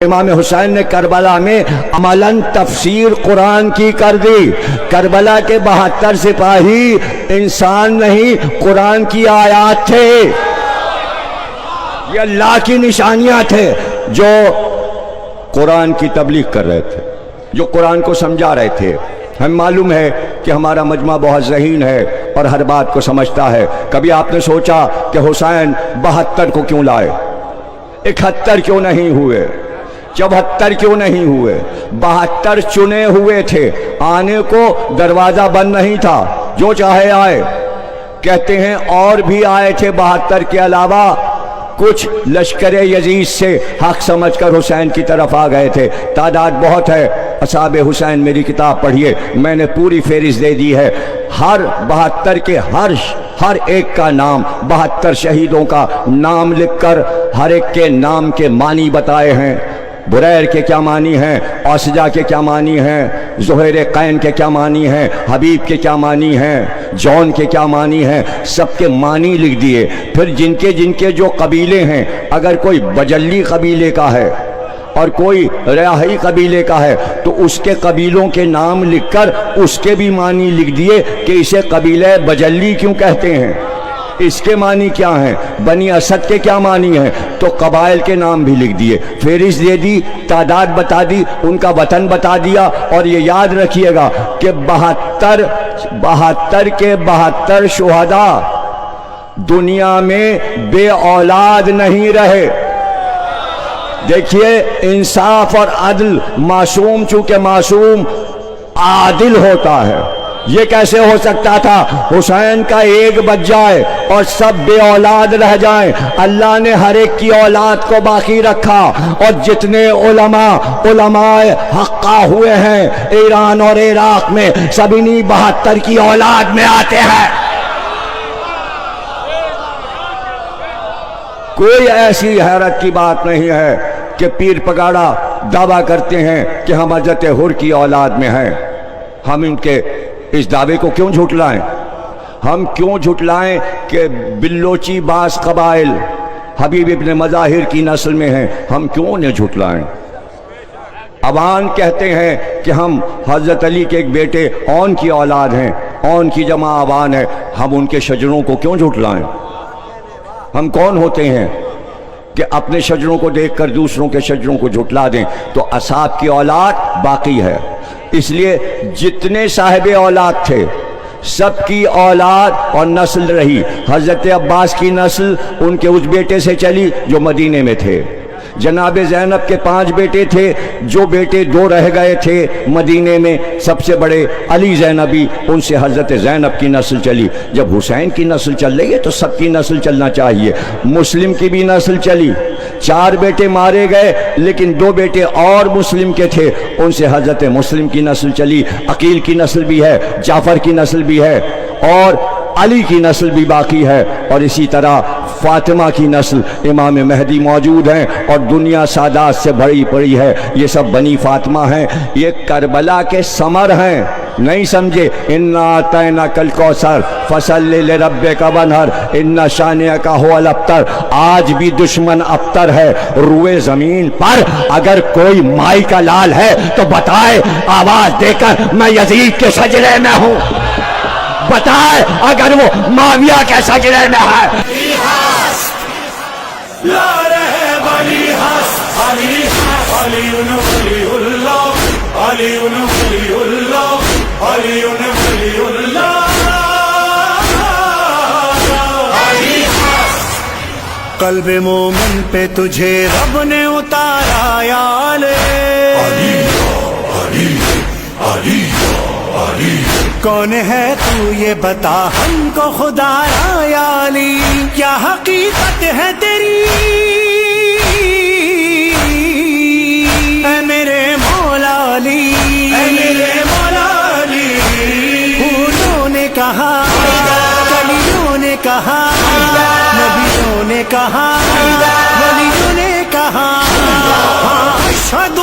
امام حسین نے کربلا میں عملاً تفسیر قرآن کی کر دی۔ کربلا کے 72 سپاہی انسان نہیں، قرآن کی آیات تھے، یہ اللہ کی نشانیاں تھے جو قرآن کی تبلیغ کر رہے تھے، جو قرآن کو سمجھا رہے تھے۔ ہمیں معلوم ہے کہ ہمارا مجمع بہت ذہین ہے اور ہر بات کو سمجھتا ہے۔ کبھی آپ نے سوچا کہ حسین 72 کو کیوں لائے، 71 کیوں نہیں ہوئے، 74 کیوں نہیں ہوئے؟ 72 چنے ہوئے تھے، آنے کو دروازہ بند نہیں تھا، جو چاہے آئے۔ کہتے ہیں اور بھی آئے تھے 72 کے علاوہ، کچھ لشکر یزید سے حق سمجھ کر حسین کی طرف آ گئے تھے۔ تعداد بہت ہے، اصحاب حسین میری کتاب پڑھیے، میں نے پوری فہرست دے دی ہے۔ ہر 72 کے ہر ایک کا نام، 72 شہیدوں کا نام لکھ کر ہر ایک کے نام کے معنی بتائے ہیں۔ بریر کے کیا معنی ہیں، اوسجا کے کیا معنی ہیں، زہیر قین کے کیا معنی ہیں، حبیب کے کیا معنی ہیں، جون کے کیا معنی ہیں، سب کے معنی لکھ دیے۔ پھر جن کے جو قبیلے ہیں، اگر کوئی بجلی قبیلے کا ہے اور کوئی ریاحی قبیلے کا ہے تو اس کے قبیلوں کے نام لکھ کر اس کے بھی معنی لکھ دیے کہ اسے قبیلہ بجلی کیوں کہتے ہیں، اس کے معنی کیا ہیں، بنی اسد کے کیا معنی ہیں، تو قبائل کے نام بھی لکھ دیے، فہرست دے دی، تعداد بتا دی، ان کا وطن بتا دیا۔ اور یہ یاد رکھیے گا کہ 72 کے 72 شہداء دنیا میں بے اولاد نہیں رہے۔ دیکھیے انصاف اور عدل، معصوم چونکہ معصوم عادل ہوتا ہے، یہ کیسے ہو سکتا تھا حسین کا ایک بچ جائے اور سب بے اولاد رہ جائیں؟ اللہ نے ہر ایک کی اولاد کو باقی رکھا، اور جتنے علماء حقہ ہوئے ہیں ایران اور عراق میں، سب انہی 72 کی اولاد میں آتے ہیں۔ کوئی ایسی حیرت کی بات نہیں ہے کہ پیر پگاڑا دعویٰ کرتے ہیں کہ ہم حضرت حر کی اولاد میں ہیں۔ ہم ان کے اس دعوے کو کیوں جھٹلائیں؟ ہم کیوں جھٹلائیں کہ بلوچی بعض قبائل حبیب ابن مظاہر کی نسل میں ہیں؟ ہم کیوں انہیں جھٹلائیں؟ ابان کہتے ہیں کہ ہم حضرت علی کے ایک بیٹے اون کی اولاد ہیں، اون کی جمع ابان ہے، ہم ان کے شجروں کو کیوں جھٹلائیں؟ ہم کون ہوتے ہیں کہ اپنے شجروں کو دیکھ کر دوسروں کے شجروں کو جھٹلا دیں؟ تو اصحاب کی اولاد باقی ہے، اس لیے جتنے صاحب اولاد تھے سب کی اولاد اور نسل رہی۔ حضرت عباس کی نسل ان کے اس بیٹے سے چلی جو مدینے میں تھے۔ جناب زینب کے 5 بیٹے تھے، جو بیٹے 2 رہ گئے تھے مدینے میں، سب سے بڑے علی زینبی، ان سے حضرت زینب کی نسل چلی۔ جب حسین کی نسل چل رہی ہے تو سب کی نسل چلنا چاہیے۔ مسلم کی بھی نسل چلی، 4 بیٹے مارے گئے لیکن 2 بیٹے اور مسلم کے تھے، ان سے حضرت مسلم کی نسل چلی۔ عقیل کی نسل بھی ہے، جعفر کی نسل بھی ہے، اور علی کی نسل بھی باقی ہے، اور اسی طرح فاطمہ کی نسل، امام مہدی موجود ہیں، اور دنیا سادات سے بھری پڑی ہے، یہ سب بنی فاطمہ ہیں۔ یہ کربلا کے ثمر ہیں، نہیں سمجھے؟ انا اعطیناک الکوثر فصلی لربک وانحر ان شانئک ھو الابتر۔ آج بھی دشمن ابتر ہے روئے زمین پر۔ اگر کوئی مائی کا لال ہے تو بتائے آواز دے کر، میں یزید کے شجرے میں ہوں۔ بتائے اگر وہ معاویہ کے شجرے میں ہے۔ قلب مومن پہ تجھے رب نے اتارا یا علی، کون ہے تو یہ بتا ہم کو خدا یا علی، کیا حقیقت ہے تیری اے میرے مولا علی، اے میرے مولا علی۔ پھولوں نے کہا، کلیوں نے کہا، نبیوں نے کہا، ولیوں نے کہا، اشہد